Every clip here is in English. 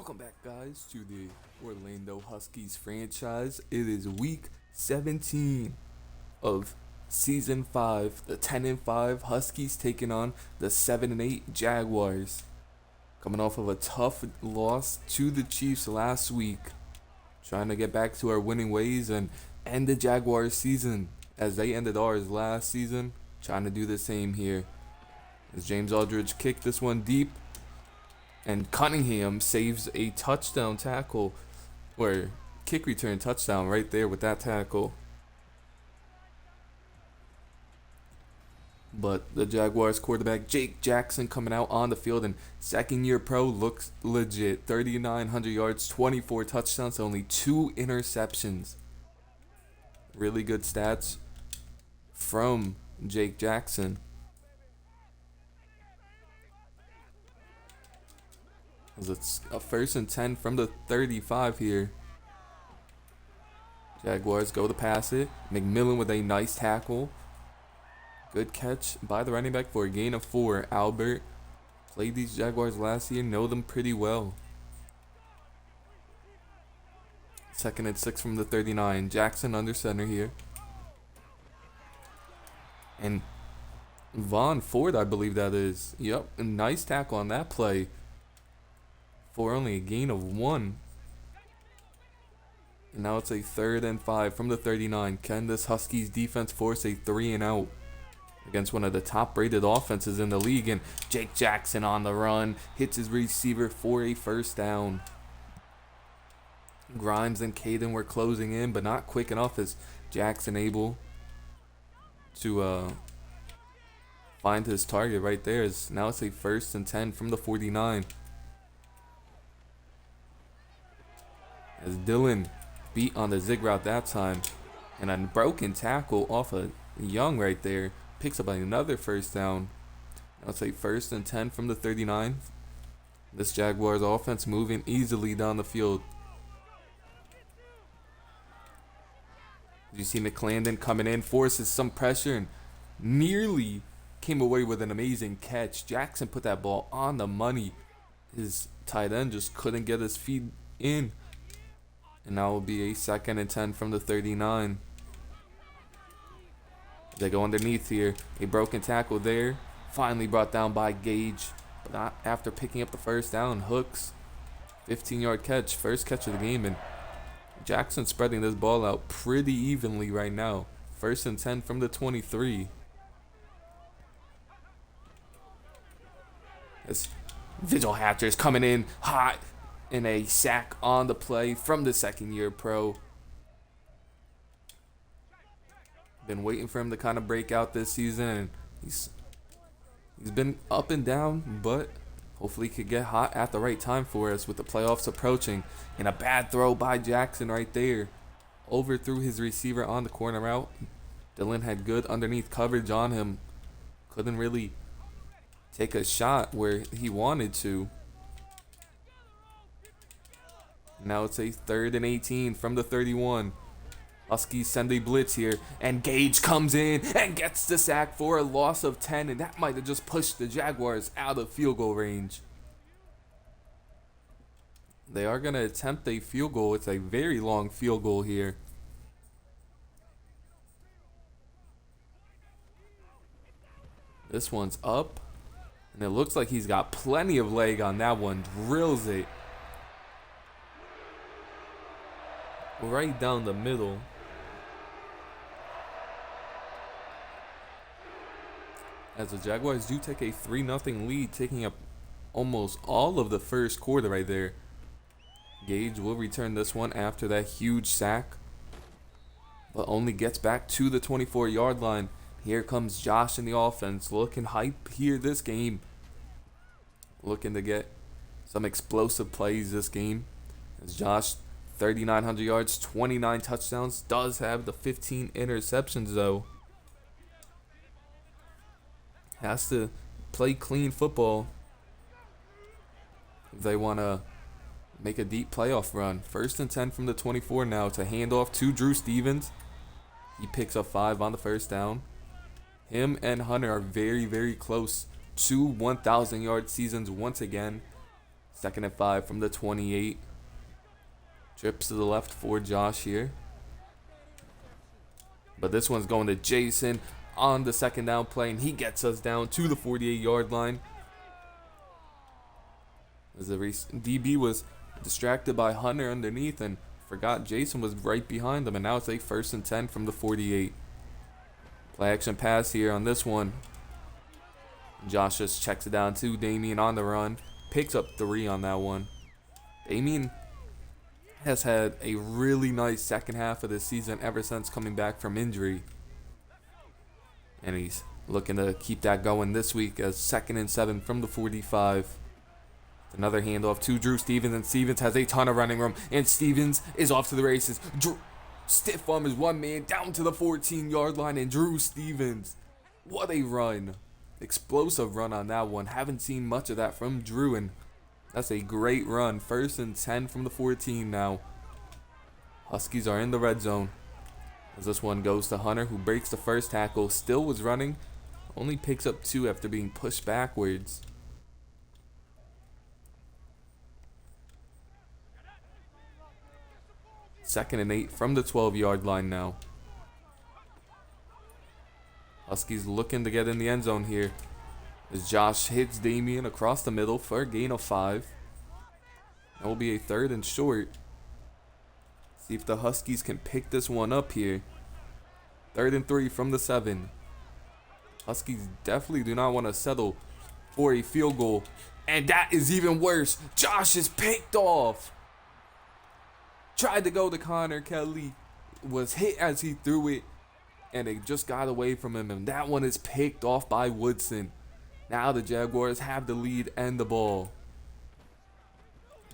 Welcome back, guys, to the Orlando Huskies franchise. It is week 17 of season 5. The 10-5 Huskies taking on the 7-8 Jaguars. Coming off of a tough loss to the Chiefs last week. Trying to get back to our winning ways and end the Jaguars season as they ended ours last season. Trying to do the same here. As James Aldridge kicked this one deep. And Cunningham saves a touchdown tackle, or kick return touchdown right there with that tackle. But the Jaguars quarterback Jake Jackson coming out on the field, and second-year pro looks legit. 3,900 yards, 24 touchdowns, only 2 interceptions. Really good stats from Jake Jackson. It's a 1st and 10 from the 35 here. Jaguars go to pass it. McMillan with a nice tackle. Good catch by the running back for a gain of 4. Albert played these Jaguars last year, know them pretty well. 2nd and 6 from the 39. Jackson under center here. And Von Ford, I believe that is. Yep, a nice tackle on that play. For only a gain of 1. And now it's a 3rd and 5 from the 39. Can this Huskies defense force a 3 and out against one of the top rated offenses in the league? And Jake Jackson on the run hits his receiver for a 1st down. Grimes and Caden were closing in, but not quick enough as Jackson able to find his target right there. Now it's a 1st and 10 from the 49. As Dylan beat on the zig route that time. And a broken tackle off of Young right there. Picks up another 1st down. Now it's a 1st and 10 from the 39. This Jaguars offense moving easily down the field. You see McClandon coming in, forces some pressure, and nearly came away with an amazing catch. Jackson put that ball on the money. His tight end just couldn't get his feet in. And now will be a 2nd and 10 from the 39. They go underneath here. A broken tackle there. Finally brought down by Gage. But not after picking up the 1st down. Hooks. 15-yard catch. 1st catch of the game. And Jackson spreading this ball out pretty evenly right now. 1st and 10 from the 23. As Vigil Hatcher's coming in hot. And a sack on the play from the 2nd-year pro. Been waiting for him to kind of break out this season, and he's been up and down, but hopefully he could get hot at the right time for us with the playoffs approaching. And a bad throw by Jackson right there. Overthrew his receiver on the corner route. Dylan had good underneath coverage on him. Couldn't really take a shot where he wanted to. Now it's a 3rd and 18 from the 31. Huskies send a blitz here, and Gage comes in and gets the sack for a loss of 10, and that might have just pushed the Jaguars out of field goal range. They are going to attempt a field goal. It's a very long field goal here. This one's up, and it looks like he's got plenty of leg on that one. Drills it right down the middle. As the Jaguars do take a 3-0 lead, taking up almost all of the 1st quarter right there. Gage will return this one after that huge sack, but only gets back to the 24-yard line. Here comes Josh in the offense, looking hype here this game. Looking to get some explosive plays this game. As Josh, 3,900 yards, 29 touchdowns. Does have the 15 interceptions, though. Has to play clean football if they want to make a deep playoff run. 1st and 10 from the 24 now to hand off to Drew Stevens. He picks up 5 on the 1st down. Him and Hunter are very, very close to 1,000-yard seasons once again. 2nd and 5 from the 28. Trips to the left for Josh here. But this one's going to Jason on the 2nd down play, and he gets us down to the 48-yard line. As the DB was distracted by Hunter underneath and forgot Jason was right behind him, and now it's a 1st and 10 from the 48. Play action pass here on this one. Josh just checks it down to Damien on the run. Picks up 3 on that one. Damien has had a really nice second half of this season ever since coming back from injury. And he's looking to keep that going this week as 2nd and 7 from the 45. Another handoff to Drew Stevens, and Stevens has a ton of running room, and Stevens is off to the races. Stiff arm is one man down to the 14-yard line, and Drew Stevens, what a run. Explosive run on that one. Haven't seen much of that from Drew, and that's a great run. 1st and 10 from the 14 now. Huskies are in the red zone. As this one goes to Hunter, who breaks the first tackle. Still was running. Only picks up 2 after being pushed backwards. Second and 8 from the 12-yard line now. Huskies looking to get in the end zone here. As Josh hits Damien across the middle for a gain of 5. That will be a 3rd and short. See if the Huskies can pick this one up here. 3rd and 3 from the 7. Huskies definitely do not want to settle for a field goal. And that is even worse. Josh is picked off. Tried to go to Connor Kelly. Was hit as he threw it. And it just got away from him. And that one is picked off by Woodson. Now the Jaguars have the lead and the ball.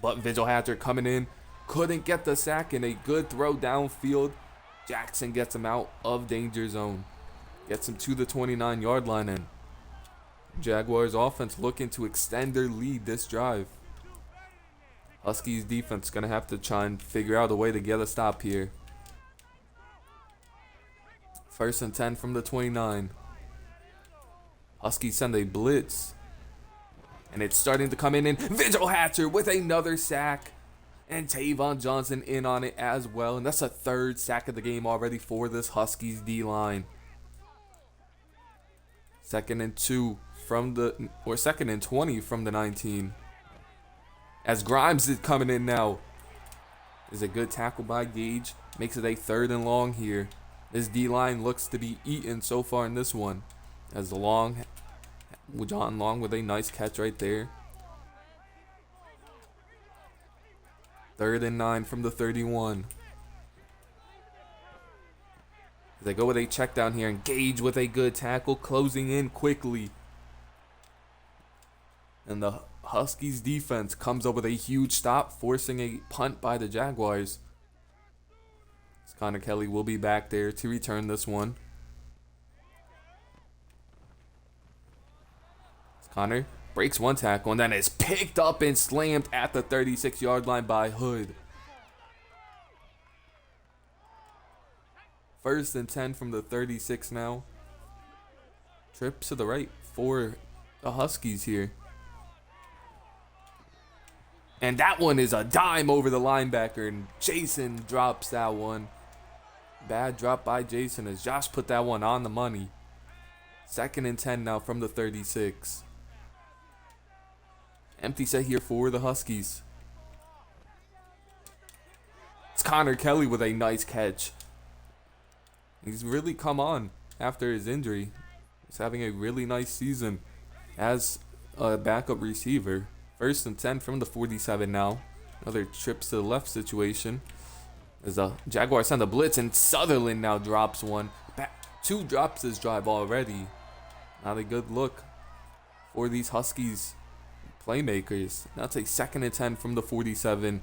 But Vigil Hatcher coming in. Couldn't get the sack, and a good throw downfield. Jackson gets him out of danger zone. Gets him to the 29-yard line, and Jaguars offense looking to extend their lead this drive. Huskies defense going to have to try and figure out a way to get a stop here. 1st and 10 from the 29. Huskies send a blitz. And it's starting to come in, and Vigil Hatcher with another sack. And Tavon Johnson in on it as well. And that's a 3rd sack of the game already for this Huskies D-line. 2nd and 2 from the, or 2nd and 20 from the 19. As Grimes is coming in now. Is a good tackle by Gage. Makes it a 3rd and long here. This D-line looks to be eaten so far in this one. As John Long with a nice catch right there. 3rd and 9 from the 31. They go with a check down here, and Gage with a good tackle, closing in quickly. And the Huskies defense comes up with a huge stop, forcing a punt by the Jaguars. Connor Kelly will be back there to return this one. Connor breaks one tackle and then is picked up and slammed at the 36-yard line by Hood. 1st and 10 from the 36 now. Trip to the right for the Huskies here. And that one is a dime over the linebacker, and Jason drops that one. Bad drop by Jason as Josh put that one on the money. 2nd and 10 now from the 36. Empty set here for the Huskies. It's Connor Kelly with a nice catch. He's really come on after his injury. He's having a really nice season as a backup receiver. 1st and 10 from the 47 now. Another trips to the left situation. As the Jaguars send a blitz, and Sutherland now drops one. 2 drops this drive already. Not a good look for these Huskies playmakers. That's a 2nd and 10 from the 47.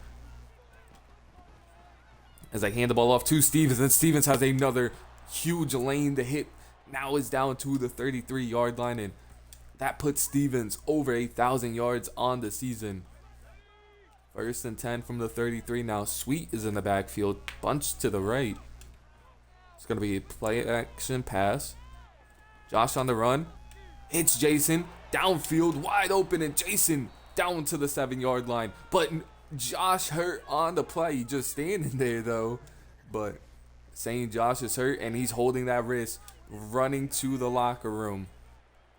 As I hand the ball off to Stevens, and Stevens has another huge lane to hit. Now is down to the 33-yard line, and that puts Stevens over 1,000 yards on the season. 1st and 10 from the 33 now. Sweet is in the backfield. Bunch to the right. It's going to be a play action pass. Josh on the run. Hits Jason. Downfield wide open, and Jason down to the 7-yard line. But Josh hurt on the play. He just standing there though. But saying Josh is hurt and he's holding that wrist, running to the locker room.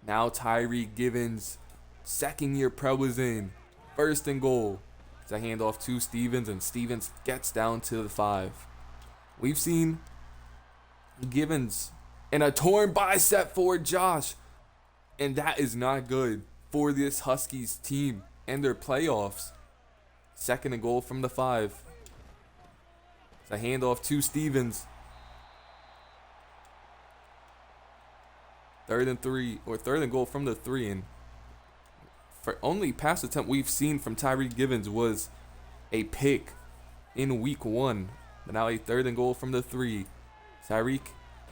Now Tyreek Givens, second-year pro, is in. First and goal. It's a handoff to Stevens, and Stevens gets down to the 5. We've seen Givens in a torn bicep for Josh, and that is not good for this Huskies team and their playoffs. Second and goal from the 5. It's a handoff to Stevens. Third and goal from the 3. And for only pass attempt we've seen from Tyreek Givens was a pick in week 1. But now a third and goal from the 3. Tyreek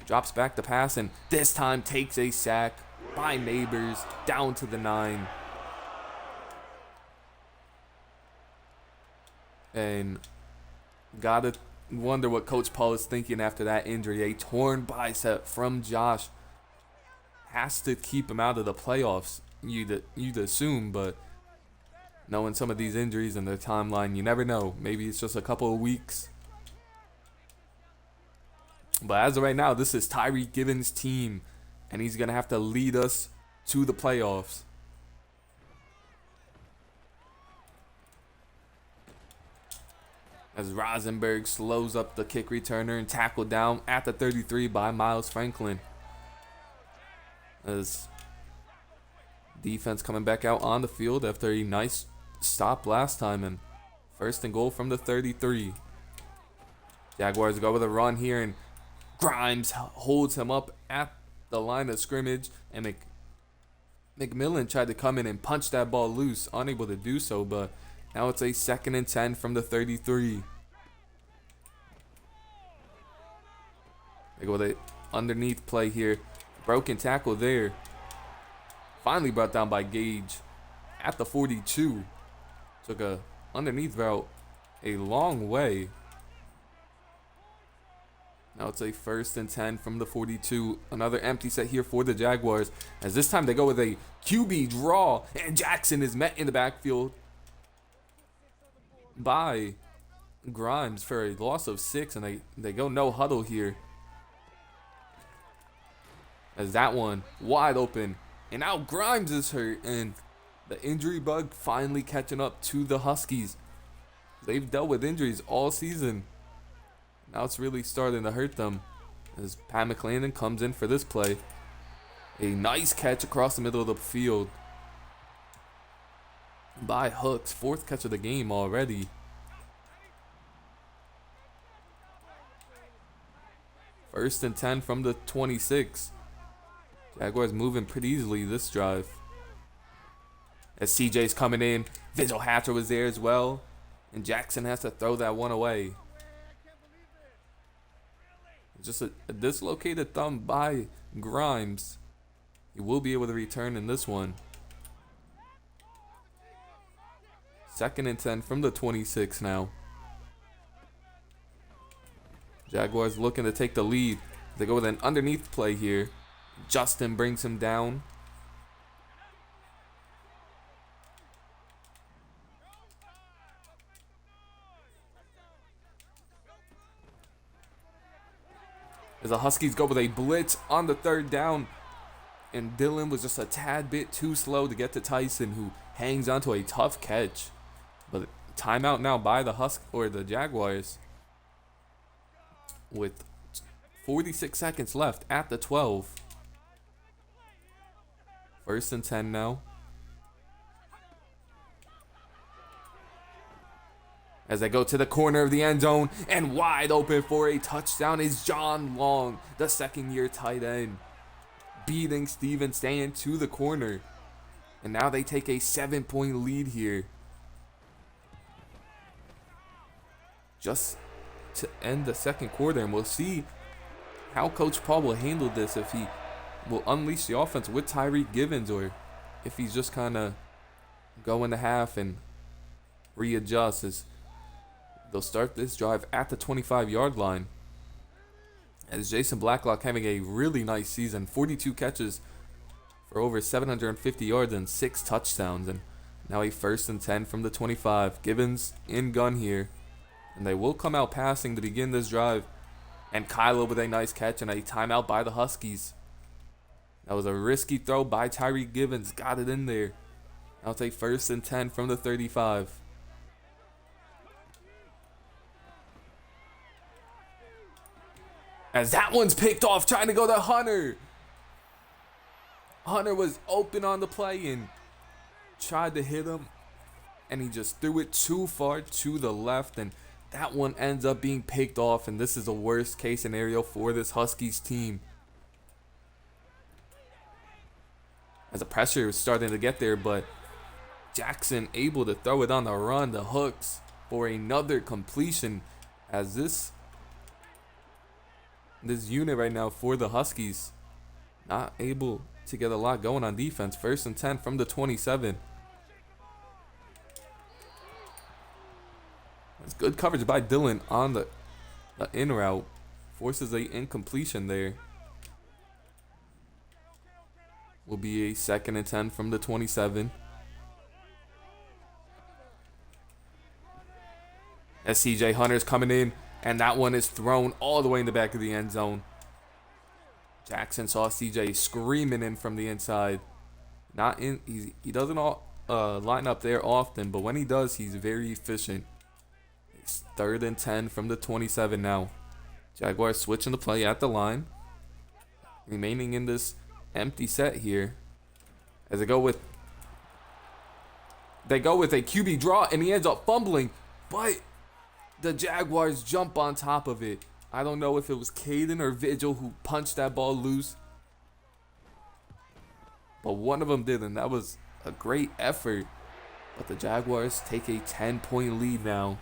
drops back the pass and this time takes a sack by Neighbors down to the 9. And gotta wonder what Coach Paul is thinking after that injury. A torn bicep from Josh has to keep him out of the playoffs, you'd assume, but knowing some of these injuries and their timeline, you never know. Maybe it's just a couple of weeks. But as of right now, this is Tyreek Givens' team, and he's going to have to lead us to the playoffs. As Rosenberg slows up the kick returner and tackled down at the 33 by Miles Franklin. As defense coming back out on the field after a nice stop last time, and first and goal from the 33. Jaguars go with a run here, and Grimes holds him up at the line of scrimmage, and McMillan tried to come in and punch that ball loose, unable to do so, but now it's a 2nd and 10 from the 33. They go with an underneath play here. Broken tackle there. Finally brought down by Gage at the 42. Took a underneath route a long way. Now it's a 1st and 10 from the 42. Another empty set here for the Jaguars, as this time they go with a QB draw, and Jackson is met in the backfield by Grimes for a loss of 6, and they go no huddle here. As that one wide open, and now Grimes is hurt, and the injury bug finally catching up to the Huskies. They've dealt with injuries all season. Now it's really starting to hurt them, as Pat McClendon comes in for this play. A nice catch across the middle of the field by Hooks. 4th catch of the game already. First and 10 from the 26. Jaguars moving pretty easily this drive. As CJ's coming in, Vigil Hatcher was there as well, and Jackson has to throw that one away. Just a dislocated thumb by Grimes. He will be able to return in this one. 2nd and 10 from the 26 now. Jaguars looking to take the lead. They go with an underneath play here. Justin brings him down. As the Huskies go with a blitz on the 3rd down, and Dylan was just a tad bit too slow to get to Tyson, who hangs onto a tough catch. But timeout now by the Jaguars, with 46 seconds left at the 12. 1st and 10 now. As they go to the corner of the end zone, and wide open for a touchdown is John Long, the 2nd-year tight end, beating Steven Stan to the corner. And now they take a 7-point lead here, just to end the 2nd quarter. And we'll see how Coach Paul will handle this, if he will unleash the offense with Tyreek Givens, or if he's just kind of go into half and readjust, as they'll start this drive at the 25-yard line. As Jason Blacklock having a really nice season, 42 catches for over 750 yards and 6 touchdowns. And Now a 1st and 10 from the 25. Givens in gun here. And they will come out passing to begin this drive. And Kylo with a nice catch and a timeout by the Huskies. That was a risky throw by Tyreek Givens. Got it in there. Now it's a 1st and 10 from the 35. As that one's picked off, trying to go to Hunter. Hunter was open on the play and tried to hit him. And he just threw it too far to the left. And that one ends up being picked off. And this is a worst case scenario for this Huskies team. As the pressure is starting to get there, but Jackson able to throw it on the run, the hooks for another completion. As this unit right now for the Huskies not able to get a lot going on defense. 1st and 10 from the 27. That's good coverage by Dylan on the in route. Forces a incompletion there. Will be a 2nd and 10 from the 27. As CJ Hunter's coming in, and that one is thrown all the way in the back of the end zone. Jackson saw CJ screaming in from the inside. Not in, he doesn't line up there often, but when he does, he's very efficient. It's 3rd and 10 from the 27 now. Jaguars switching the play at the line. Remaining in this empty set here. As they go with a QB draw, and he ends up fumbling, but the Jaguars jump on top of it. I don't know if it was Caden or Vigil who punched that ball loose, but one of them did, and that was a great effort. But the Jaguars take a 10-point lead now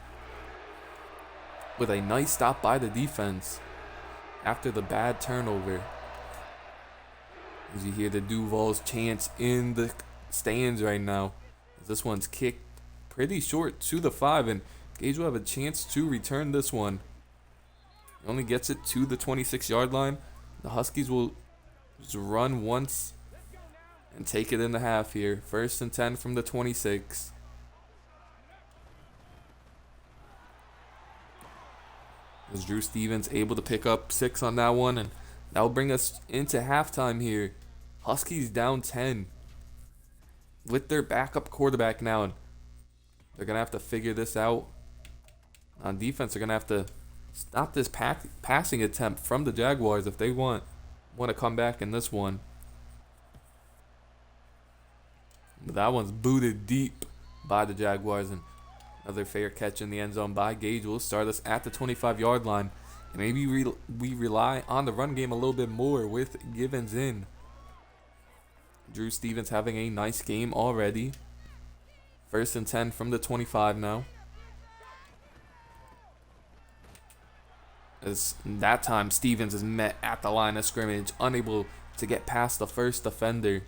with a nice stop by the defense after the bad turnover. As you hear the Duval's chants in the stands right now. This one's kicked pretty short to the 5, and Gage will have a chance to return this one. He only gets it to the 26-yard line. The Huskies will just run once and take it in the half here. 1st and 10 from the 26. As Drew Stevens able to pick up 6 on that one, and that will bring us into halftime here. Huskies down 10 with their backup quarterback now, and they're going to have to figure this out. On defense, they're going to have to stop this passing attempt from the Jaguars if they want to come back in this one. But that one's booted deep by the Jaguars, and another fair catch in the end zone by Gage will start us at the 25-yard line. And maybe we rely on the run game a little bit more with Givens in. Drew Stevens having a nice game already. 1st and 10 from the 25 now. As that time Stevens is met at the line of scrimmage, unable to get past the first defender.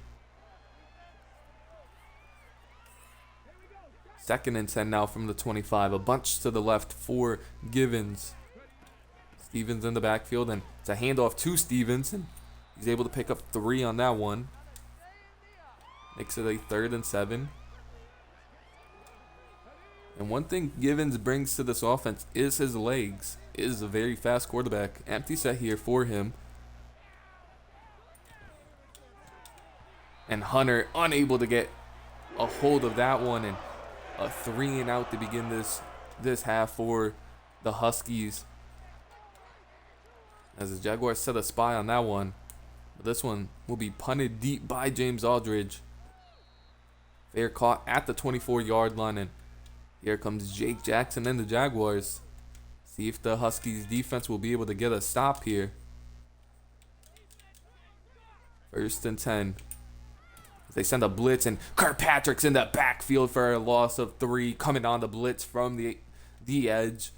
2nd and 10 now from the 25. A bunch to the left for Givens. Stevens in the backfield, and it's a handoff to Stevens, and he's able to pick up 3 on that one. Makes it a 3rd and 7. And one thing Givens brings to this offense is his legs. Is a very fast quarterback. Empty set here for him. And Hunter unable to get a hold of that one, and a 3 and out to begin this half for the Huskies. As the Jaguars set a spy on that one. But this one will be punted deep by James Aldridge. They're caught at the 24-yard line, and here comes Jake Jackson and the Jaguars. See if the Huskies defense will be able to get a stop here. 1st and 10. They send a blitz, and Kirkpatrick's in the backfield for a loss of 3. Coming on the blitz from the edge.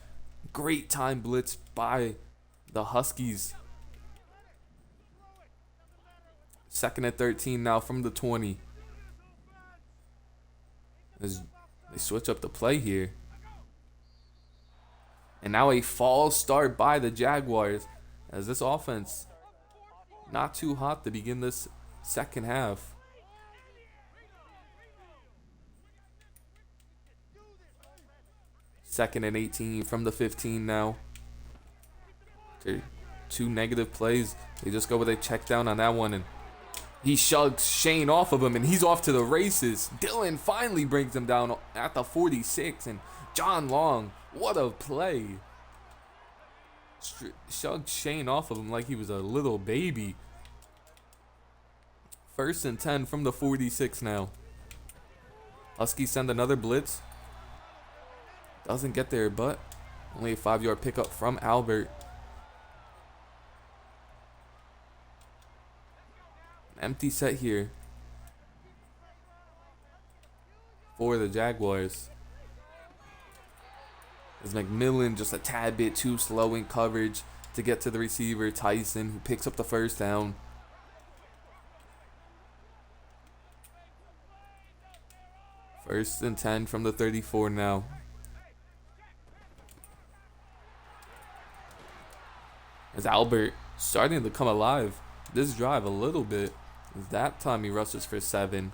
Great time blitz by the Huskies. 2nd and 13 now from the 20. As they switch up the play here. And now a false start by the Jaguars, as this offense not too hot to begin this second half. 2nd and 18 from the 15 now. Okay, 2 negative plays. They just go with a check down on that one, and he shugs Shane off of him, and he's off to the races. Dylan finally brings him down at the 46, and John Long, what a play. Shugged Shane off of him like he was a little baby. 1st and 10 from the 46 now. Huskies send another blitz. Doesn't get there, but only a 5-yard pickup from Albert. An empty set here for the Jaguars. As McMillan just a tad bit too slow in coverage to get to the receiver, Tyson, who picks up the 1st down. First and 10 from the 34 now. As Albert starting to come alive this drive a little bit. That time he rushes for 7.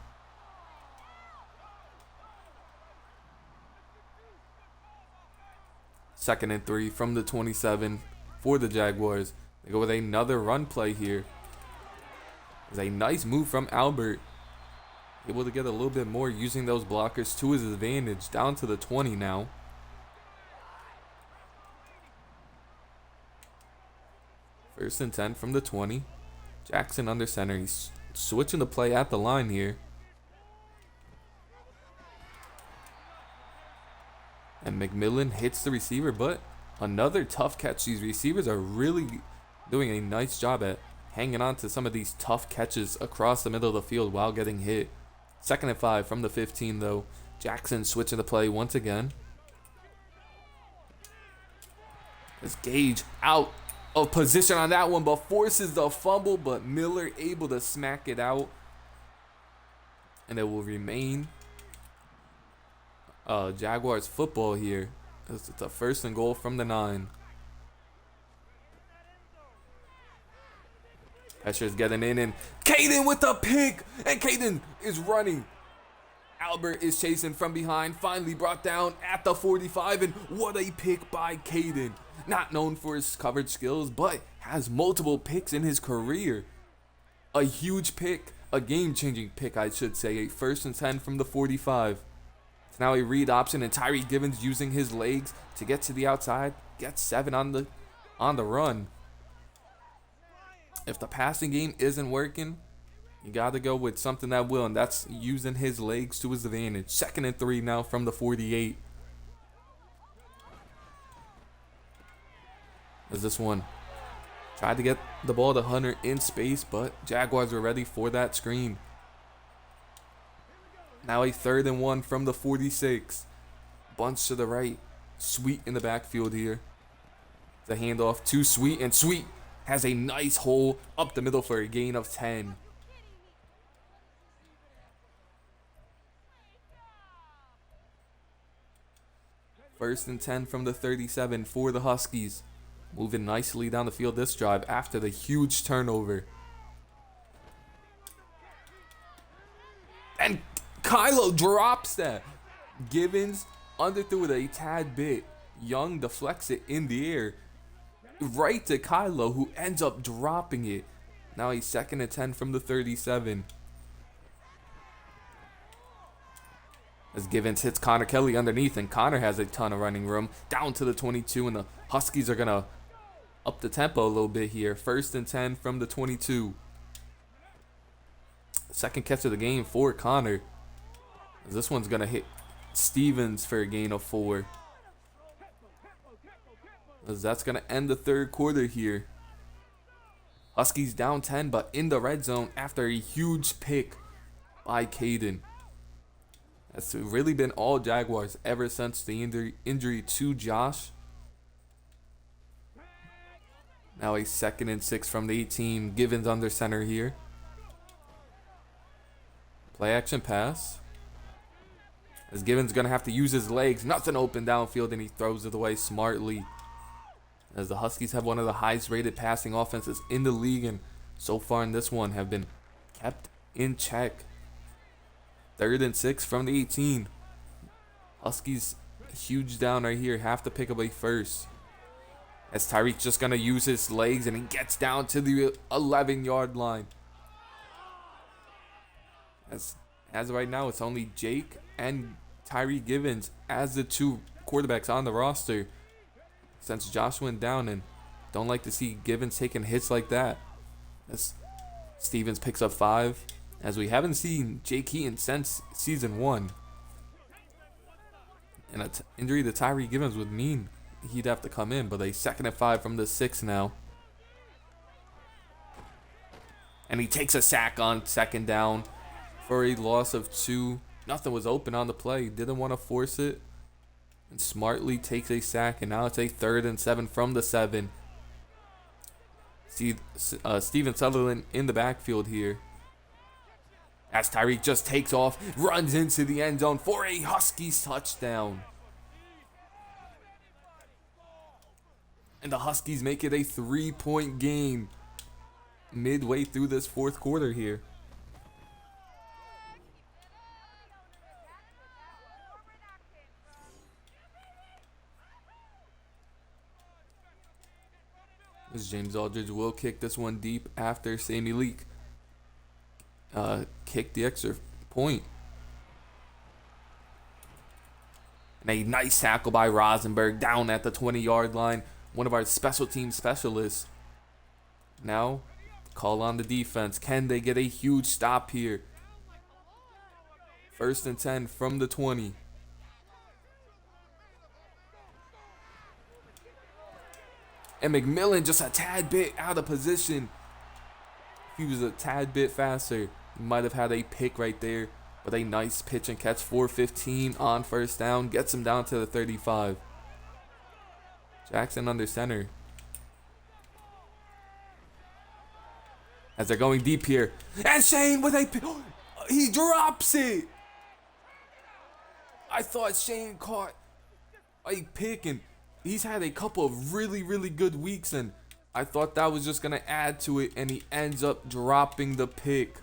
Second and 3 from the 27 for the Jaguars. They go with another run play here. It's a nice move from Albert. Able to get a little bit more using those blockers to his advantage. Down to the 20 now. First and 10 from the 20. Jackson under center. He's switching the play at the line here. And McMillan hits the receiver, but another tough catch. These receivers are really doing a nice job at hanging on to some of these tough catches across the middle of the field while getting hit. Second and 5 from the 15 though. Jackson switching the play once again. As Gage out of position on that one, but forces the fumble, but Miller able to smack it out. And it will remain Jaguars football here. It's a 1st and goal from the 9. Pressure's getting in, and Caden with the pick, and Caden is running. Albert is chasing from behind, finally brought down at the 45, and what a pick by Caden. Not known for his coverage skills, but has multiple picks in his career. A huge pick, a game-changing pick, I should say. A 1st and 10 from the 45. It's now a read option, and Tyree Givens using his legs to get to the outside. Gets 7 on the run. If the passing game isn't working, you got to go with something that will, and that's using his legs to his advantage. 2nd and 3 now from the 48. As this one tried to get the ball to Hunter in space, but Jaguars were ready for that screen. Now a 3rd and 1 from the 46. Bunch to the right. Sweet in the backfield here. The handoff to Sweet, and Sweet has a nice hole up the middle for a gain of 10. First and 10 from the 37 for the Huskies. Moving nicely down the field this drive after the huge turnover. And Kylo drops that. Givens underthrew it a tad bit. Young deflects it in the air. Right to Kylo, who ends up dropping it. Now he's 2nd and 10 from the 37. As Givens hits Connor Kelly underneath, and Connor has a ton of running room. Down to the 22, and the Huskies are going to up the tempo a little bit here. 1st and 10 from the 22. Second catch of the game for Connor. As this one's going to hit Stevens for a gain of 4. As that's going to end the 3rd quarter here. Huskies down 10, but in the red zone after a huge pick by Caden. That's really been all Jaguars ever since the injury to Josh. Now a 2nd and 6 from the 18. Givens under center here. Play action pass. As Givens going to have to use his legs. Nothing open downfield, and he throws it away smartly. As the Huskies have one of the highest rated passing offenses in the league, and so far in this one have been kept in check. 3rd and 6 from the 18. Huskies huge down right here. Have to pick up a first. As Tyreek's just going to use his legs and he gets down to the 11-yard line. As of right now, it's only Jake and Tyree Givens as the two quarterbacks on the roster. Since Josh went down, and don't like to see Givens taking hits like that. As Stevens picks up 5. As we haven't seen Jake Heaton since season 1. And an injury to Tyree Givens would mean he'd have to come in, but a 2nd and 5 from the 6 now. And he takes a sack on 2nd down for a loss of 2. Nothing was open on the play. Didn't want to force it. And smartly takes a sack, and now it's a 3rd and 7 from the 7. See Steven Sutherland in the backfield here. As Tyreek just takes off, runs into the end zone for a Huskies touchdown. And the Huskies make it a 3-point game midway through this 4th quarter here. As James Aldridge will kick this one deep after Sammy Leak kicked the extra point. And a nice tackle by Rosenberg down at the 20-yard line. One of our special team specialists. Now, call on the defense. Can they get a huge stop here? 1st and 10 from the 20. And McMillan just a tad bit out of position. If he was a tad bit faster, he might have had a pick right there. But a nice pitch and catch, 4:15 on 1st down. Gets him down to the 35. Jackson under center. As they're going deep here. And Shane with a... He drops it. I thought Shane caught a pick, and he's had a couple of really, really good weeks, and I thought that was just going to add to it, and he ends up dropping the pick.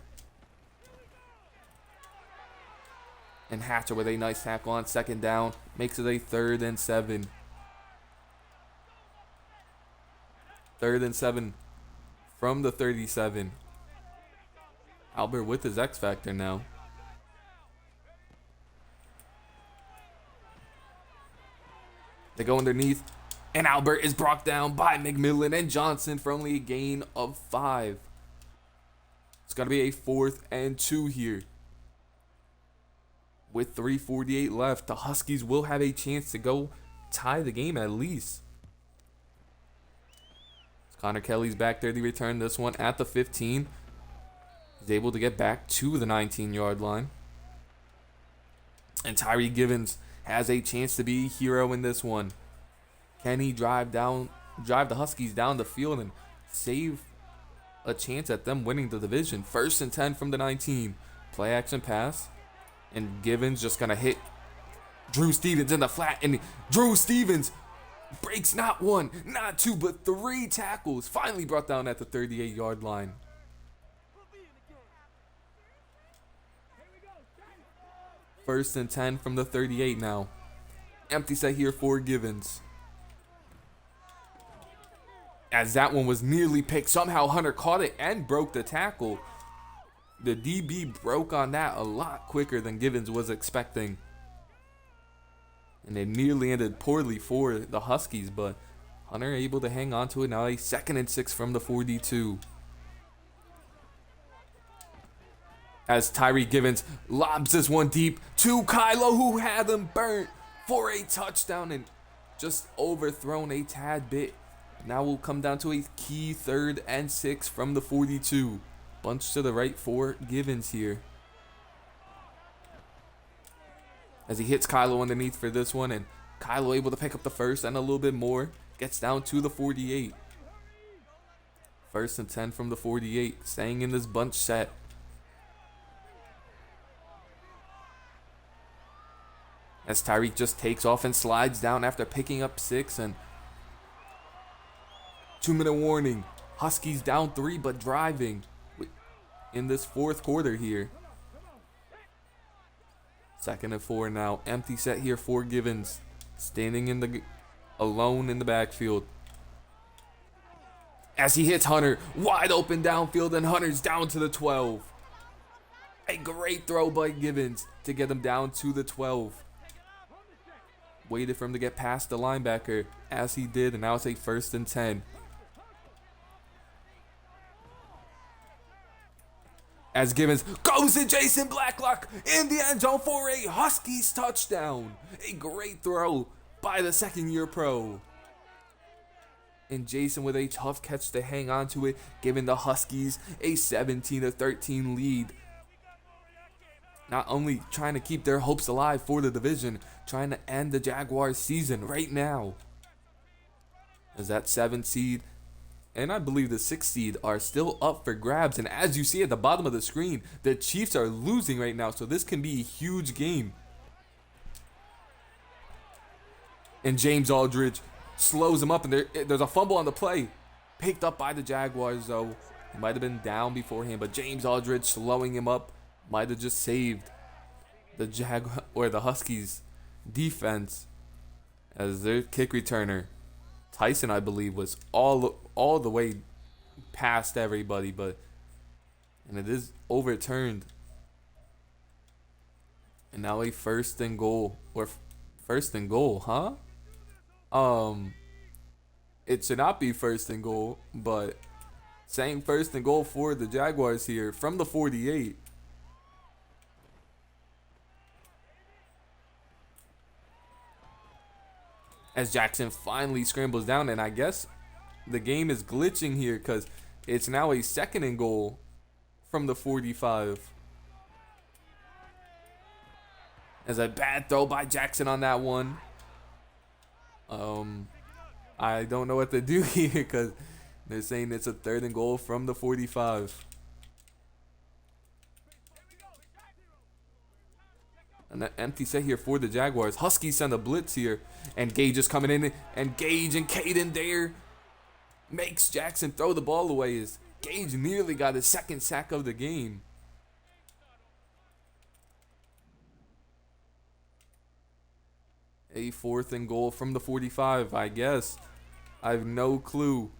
And Hatcher with a nice tackle on 2nd down makes it a 3rd and 7. 3rd and 7 from the 37. Albert with his X Factor now. They go underneath, and Albert is brought down by McMillan and Johnson for only a gain of 5. It's got to be a 4th and 2 here. With 3:48 left, the Huskies will have a chance to go tie the game at least. Connor Kelly's back there to return this one at the 15. He's able to get back to the 19-yard line. And Tyree Givens has a chance to be a hero in this one. Can he drive the Huskies down the field and save a chance at them winning the division? 1st and 10 from the 19. Play action pass. And Givens just going to hit Drew Stevens in the flat. And Drew Stevens breaks not 1, not 2, but 3 tackles. Finally brought down at the 38-yard line. First and 10 from the 38 now. Empty set here for Givens. As that one was nearly picked, somehow Hunter caught it and broke the tackle. The DB broke on that a lot quicker than Givens was expecting. And it nearly ended poorly for the Huskies, but Hunter able to hang on to it. Now a 2nd and 6 from the 42. As Tyree Givens lobs this one deep to Kylo, who had him burnt for a touchdown and just overthrown a tad bit. Now we'll come down to a key 3rd and 6 from the 42. Bunch to the right for Givens here. As he hits Kylo underneath for this one, and Kylo able to pick up the first and a little bit more. Gets down to the 48. 1st and 10 from the 48. Staying in this bunch set. As Tyreek just takes off and slides down after picking up 6, and 2-minute warning. Huskies down 3 but driving in this 4th quarter here. 2nd and 4 now. Empty set here for Givens. standing alone in the backfield. As he hits Hunter, wide open downfield, and Hunter's down to the 12. A great throw by Givens to get him down to the 12. Waited for him to get past the linebacker, as he did, and now it's a 1st and 10. As Givens goes to Jason Blacklock in the end zone for a Huskies touchdown. A great throw by the second-year pro. And Jason with a tough catch to hang on to it, giving the Huskies a 17-13 lead. Not only trying to keep their hopes alive for the division, trying to end the Jaguars season right now. As that 7th seed and I believe the 6th seed are still up for grabs. And as you see at the bottom of the screen, the Chiefs are losing right now, so this can be a huge game. And James Aldridge slows him up, and there's a fumble on the play. Picked up by the Jaguars, though. He might have been down beforehand, but James Aldridge slowing him up might have just saved the Huskies defense, as their kick returner, Tyson, I believe, was all the way past everybody, and it is overturned. And now a 1st and goal, huh? It should not be 1st and goal, but saying 1st and goal for the Jaguars here from the 48. As Jackson finally scrambles down, and I guess the game is glitching here because it's now a 2nd and goal from the 45. As a bad throw by Jackson on that one. I don't know what to do here because they're saying it's a 3rd and goal from the 45. An empty set here for the Jaguars. Huskies send a blitz here, and Gage is coming in, and Gage and Caden there makes Jackson throw the ball away as Gage nearly got his 2nd sack of the game. A 4th and goal from the 45, I guess. I have no clue.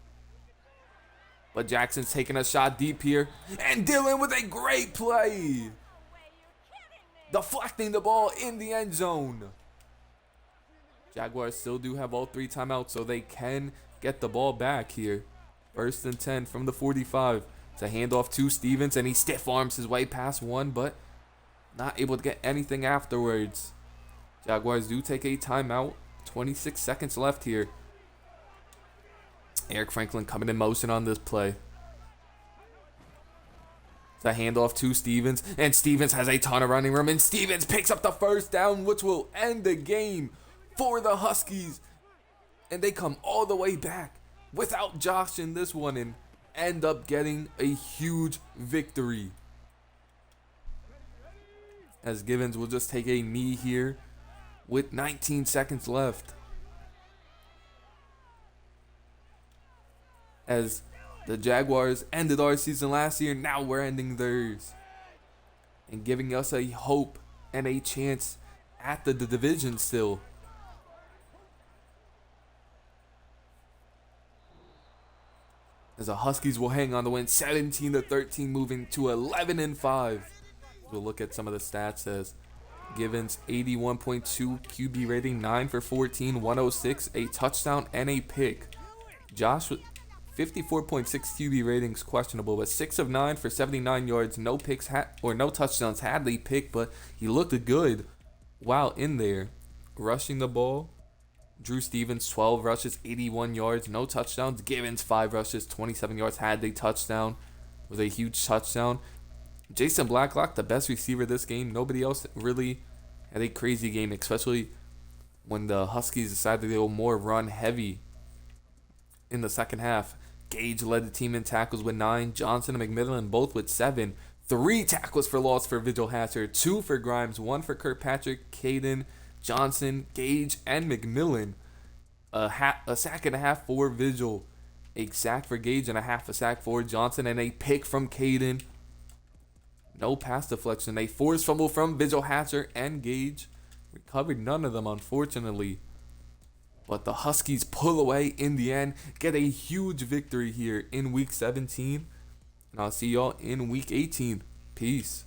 But Jackson's taking a shot deep here, and Dylan with a great play, deflecting the ball in the end zone. Jaguars still do have all 3 timeouts, so they can get the ball back here. 1st and 10 from the 45. It's a handoff to Stevens, and he stiff arms his way past one, but not able to get anything afterwards. Jaguars do take a timeout. 26 seconds left here. Eric Franklin coming in motion on this play. It's a handoff to Stevens, and Stevens has a ton of running room, and Stevens picks up the 1st down, which will end the game for the Huskies. And they come all the way back without Josh in this one and end up getting a huge victory. As Givens will just take a knee here with 19 seconds left. As the Jaguars ended our season last year, now we're ending theirs. And giving us a hope and a chance at the division still. As the Huskies will hang on to win 17-13, moving to 11-5. We'll look at some of the stats as Givens 81.2 QB rating, 9 for 14, 106, a touchdown and a pick. Josh 54.6 QB ratings, questionable, but 6 of 9 for 79 yards, no picks no touchdowns. Had the pick, but he looked good while in there. Rushing the ball, Drew Stevens 12 rushes, 81 yards, no touchdowns. Givens 5 rushes, 27 yards, had the touchdown. Was a huge touchdown. Jason Blacklock, the best receiver this game. Nobody else really had a crazy game, especially when the Huskies decided to go more run heavy in the second half. Gage led the team in tackles with 9. Johnson and McMillan both with 7. 3 tackles for loss for Vigil Hatcher, 2 for Grimes, 1 for Kirkpatrick, Caden, Johnson, Gage, and McMillan. A sack and a half for Vigil. A sack for Gage and a half a sack for Johnson, and a pick from Caden. No pass deflection. A forced fumble from Vigil Hatcher and Gage. Recovered none of them, unfortunately. But the Huskies pull away in the end, get a huge victory here in week 17. And I'll see y'all in week 18. Peace.